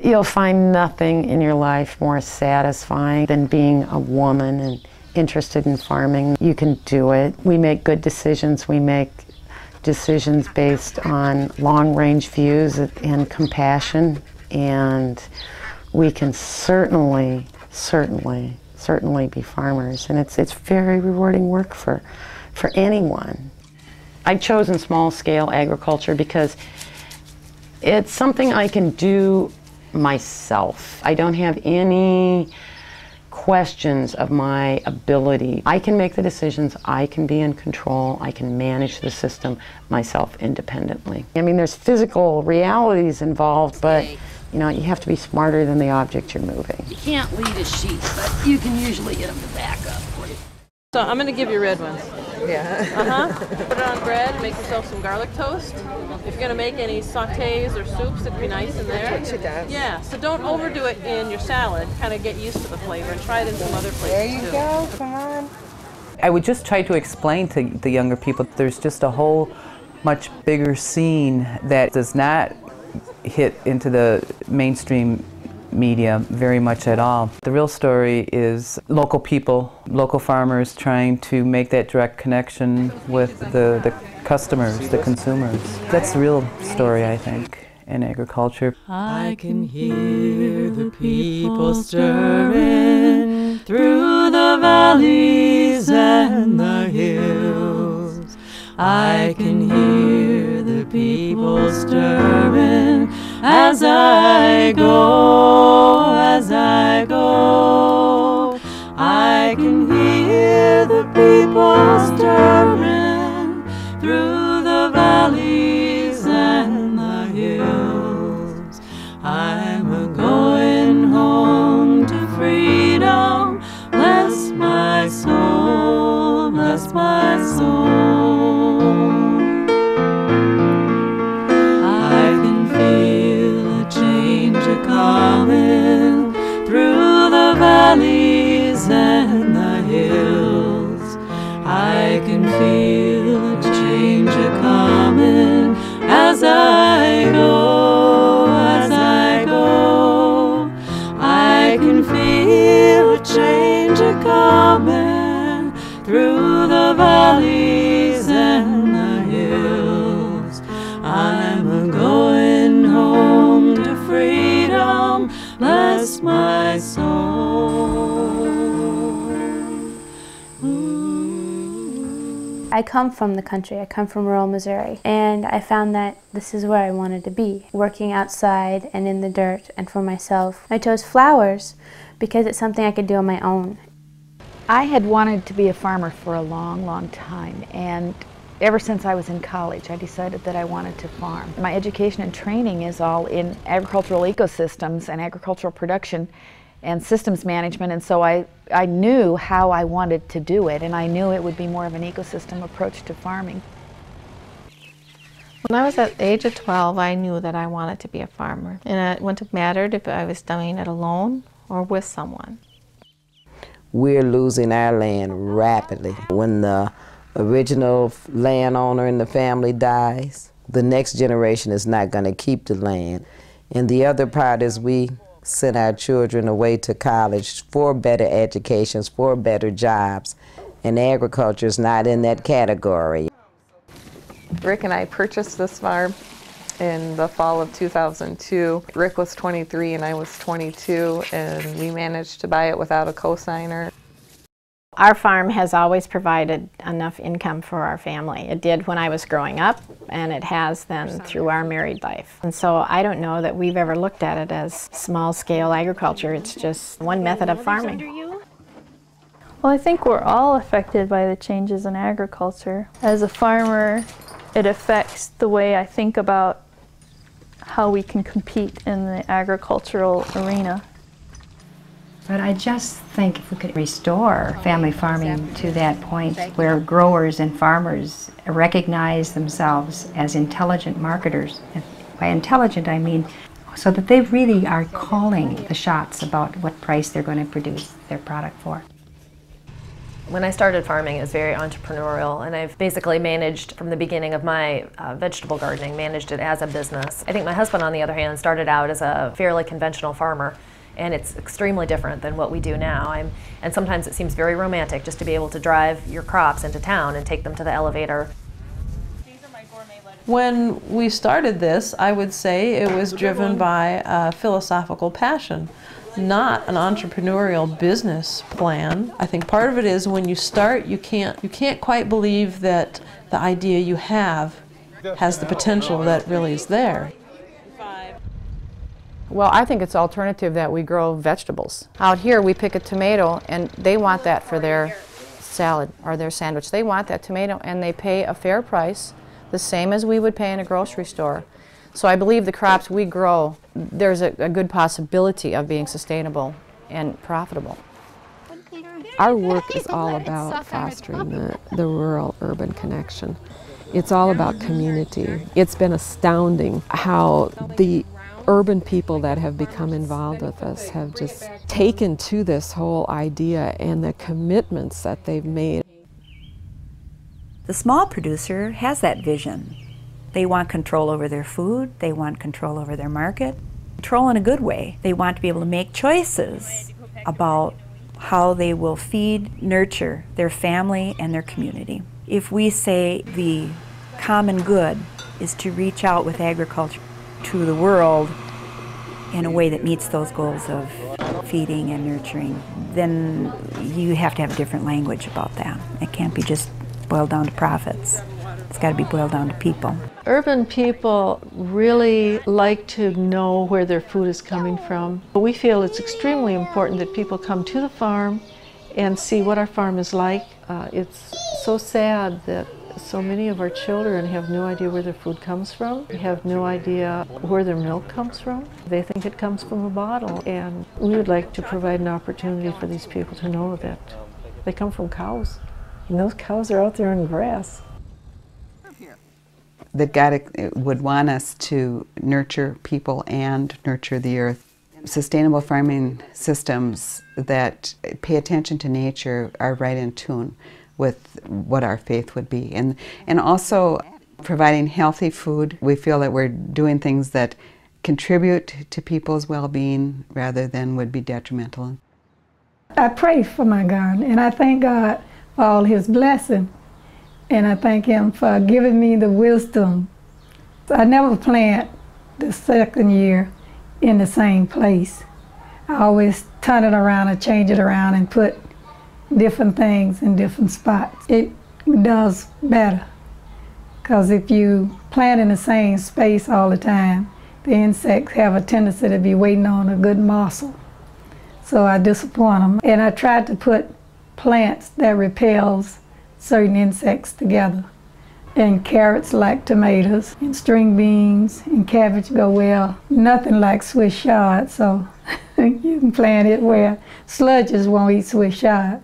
You'll find nothing in your life more satisfying than being a woman and interested in farming. You can do it. We make good decisions. We make decisions based on long-range views and compassion, and we can certainly be farmers, and it's very rewarding work for anyone. I've chosen small-scale agriculture because it's something I can do myself. I don't have any questions of my ability. I can make the decisions, I can be in control, I can manage the system myself independently. I mean, there's physical realities involved, but you know, you have to be smarter than the object you're moving. You can't lead a sheep, but you can usually get them to back up for you. So I'm going to give you red ones. Yeah. Put it on bread, make yourself some garlic toast. If you're going to make any sautés or soups, it'd be nice in there. She does. Yeah, so don't overdo it in your salad. Kind of get used to the flavor and try it in some other places There you too. go, come on. I would just try to explain to the younger people there's just a whole much bigger scene that does not hit into the mainstream media very much at all. The real story is local people, local farmers trying to make that direct connection with the customers, the consumers. That's the real story, I think, in agriculture. I can hear the people stirring through the valleys and the hills. I can hear the people stirring as I go, as I go. I can hear the people stirring through the valleys and the hills. I'm a-going home to freedom. Bless my soul, bless my soul. Coming through the valleys and the hills. I can feel a change a-coming as I go, as I go. I can feel a change a-coming through the valleys and the hills. I'm a-going home to freedom. Bless my soul. I come from the country. I come from rural Missouri, and I found that this is where I wanted to be, working outside and in the dirt and for myself. I chose flowers because it's something I could do on my own. I had wanted to be a farmer for a long, long time, and ever since I was in college, I decided that I wanted to farm. My education and training is all in agricultural ecosystems and agricultural production and systems management, and so I knew how I wanted to do it, and I knew it would be more of an ecosystem approach to farming. When I was at the age of 12, I knew that I wanted to be a farmer, and it wouldn't have mattered if I was doing it alone or with someone. We're losing our land rapidly. When the original landowner in the family dies, the next generation is not going to keep the land. And the other part is we send our children away to college for better educations, for better jobs, and agriculture is not in that category. Rick and I purchased this farm in the fall of 2002. Rick was 23 and I was 22, and we managed to buy it without a cosigner. Our farm has always provided enough income for our family. It did when I was growing up, and it has then through our married life. And so I don't know that we've ever looked at it as small-scale agriculture. It's just one method of farming. Well, I think we're all affected by the changes in agriculture. As a farmer, it affects the way I think about how we can compete in the agricultural arena. But I just think if we could restore family farming to that point where growers and farmers recognize themselves as intelligent marketers. And by intelligent, I mean so that they really are calling the shots about what price they're going to produce their product for. When I started farming, it was very entrepreneurial, and I've basically managed from the beginning of my vegetable gardening, managed it as a business. I think my husband, on the other hand, started out as a fairly conventional farmer, and it's extremely different than what we do now. And sometimes it seems very romantic just to be able to drive your crops into town and take them to the elevator. When we started this, I would say it was driven by a philosophical passion, not an entrepreneurial business plan. I think part of it is when you start, you can't quite believe that the idea you have has the potential that really is there. Well, I think it's alternative that we grow vegetables. Out here we pick a tomato and they want that for their salad or their sandwich. They want that tomato and they pay a fair price, the same as we would pay in a grocery store. So I believe the crops we grow, there's a good possibility of being sustainable and profitable. Our work is all about fostering the rural-urban connection. It's all about community. It's been astounding how the urban people that have become involved with us have just taken to this whole idea and the commitments that they've made. The small producer has that vision. They want control over their food, they want control over their market, control in a good way. They want to be able to make choices about how they will feed, nurture their family and their community. If we say the common good is to reach out with agriculture to the world in a way that meets those goals of feeding and nurturing, then you have to have a different language about that. It can't be just boiled down to profits. It's got to be boiled down to people. Urban people really like to know where their food is coming from. We feel it's extremely important that people come to the farm and see what our farm is like. It's so sad that so many of our children have no idea where their food comes from. They have no idea where their milk comes from. They think it comes from a bottle, and we would like to provide an opportunity for these people to know that they come from cows, and those cows are out there in grass. That God would want us to nurture people and nurture the earth. Sustainable farming systems that pay attention to nature are right in tune with what our faith would be. And also providing healthy food. We feel that we're doing things that contribute to people's well-being rather than would be detrimental. I pray for my garden and I thank God for all His blessing. And I thank Him for giving me the wisdom. I never plant the second year in the same place. I always turn it around and change it around and put different things in different spots. It does better, because if you plant in the same space all the time, the insects have a tendency to be waiting on a good morsel. So I disappoint them. And I tried to put plants that repels certain insects together. And carrots like tomatoes, and string beans and cabbage go well. Nothing like Swiss chard, so you can plant it where sludges won't eat Swiss chard.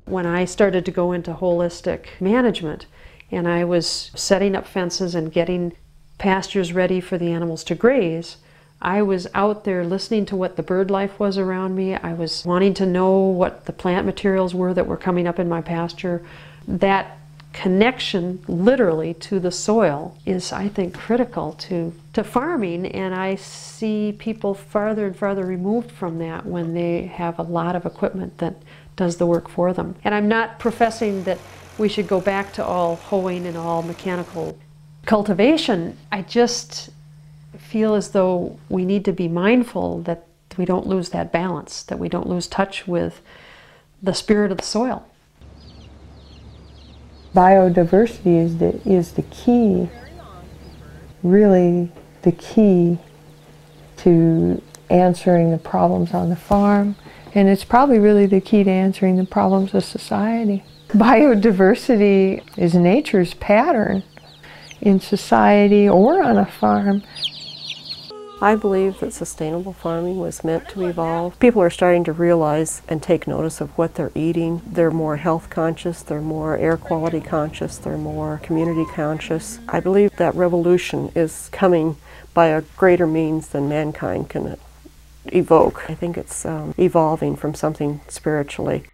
When I started to go into holistic management and I was setting up fences and getting pastures ready for the animals to graze, I was out there listening to what the bird life was around me. I was wanting to know what the plant materials were that were coming up in my pasture. That connection literally to the soil is, I think, critical to farming, and I see people farther and farther removed from that when they have a lot of equipment that does the work for them. And I'm not professing that we should go back to all hoeing and all mechanical cultivation. I just feel as though we need to be mindful that we don't lose that balance, that we don't lose touch with the spirit of the soil. Biodiversity is the key, really the key to answering the problems on the farm, and it's probably really the key to answering the problems of society. Biodiversity is nature's pattern in society or on a farm. I believe that sustainable farming was meant to evolve. People are starting to realize and take notice of what they're eating. They're more health conscious, they're more air quality conscious, they're more community conscious. I believe that revolution is coming by a greater means than mankind can evoke. I think it's evolving from something spiritually.